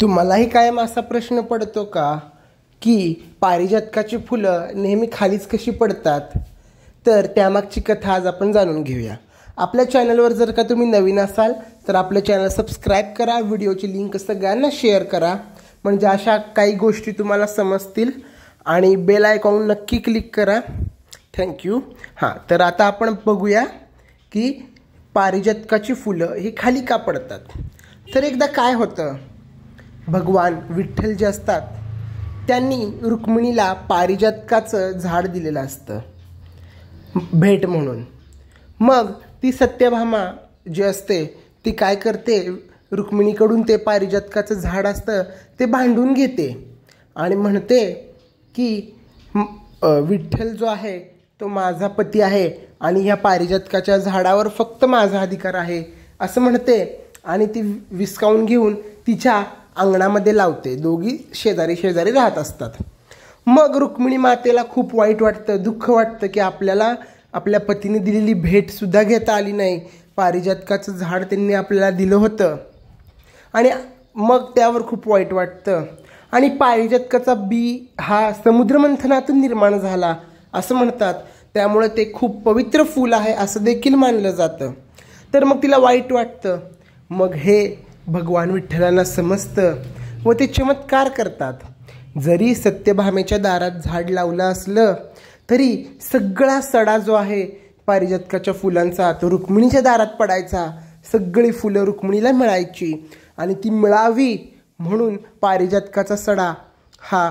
तुम्हालाही कायम असा प्रश्न पडतो का की पारिजातकाची फुलं नेहमी खालीच कशी पडतात? तर त्यामागची कथा आज आपण जाणून घेऊया. आपल्या चॅनलवर जर का तुम्ही नवीन असाल तर आपलं चॅनल सबस्क्राईब करा, व्हिडिओची लिंक सगळ्यांना शेअर करा, म्हणजे अशा काही गोष्टी तुम्हाला समजतील. आणि बेल आयकॉन नक्की क्लिक करा. थँक्यू. हां, तर आता आपण बघूया की पारिजातकाची फुलं ही खाली का पडतात. तर एकदा काय होतं, भगवान विठ्ठल जे असतात त्यांनी रुक्मिणीला पारिजातकाचं झाड दिलेलं असतं भेट म्हणून. मग ती सत्यभामा जी असते ती काय करते, रुक्मिणीकडून ते पारिजातकाचं झाड असतं ते भांडून घेते आणि म्हणते की विठ्ठल जो आहे तो माझा पती आहे आणि ह्या पारिजातकाच्या झाडावर फक्त माझा अधिकार आहे असं म्हणते आणि ती विस्कावून घेऊन तिच्या अंगणामध्ये लावते. दोघी शेजारी शेजारी राहत असतात. मग रुक्मिणी मातेला खूप वाईट वाटतं, दुःख वाटतं की आपल्याला आपल्या पतीने दिलेली भेटसुद्धा घेता आली नाही. पारिजातकाचं झाड त्यांनी आपल्याला दिलं होतं आणि मग त्यावर खूप वाईट वाटतं. आणि पारिजातकाचा बी हा समुद्रमंथनातून निर्माण झाला असं म्हणतात, त्यामुळे ते खूप पवित्र फूल आहे असं देखील मानलं जातं. तर मग तिला वाईट वाटतं. मग हे भगवान विठ्ठलांना समजतं व ते चमत्कार करतात. जरी सत्यभामेच्या दारात झाड लावलं असलं तरी सगळा सडा जो आहे पारिजातकाच्या फुलांचा तो रुक्मिणीच्या दारात पडायचा. सगळी फुलं रुक्मिणीला मिळायची आणि ती मिळावी म्हणून पारिजातकाचा सडा हा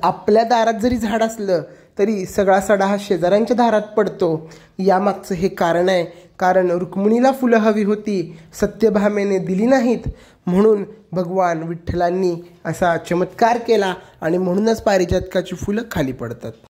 आपल्या दारात जरी झाड असलं तरी सगळा सडा हा शेजाऱ्यांच्या दारात पडतो. यामागचं हे कारण आहे, कारण रुक्मिणीला फुलं हवी होती, सत्यभामेने दिली नाहीत, म्हणून भगवान विठ्ठलांनी असा चमत्कार केला आणि म्हणूनच पारिजातकाची फुलं खाली पडतात.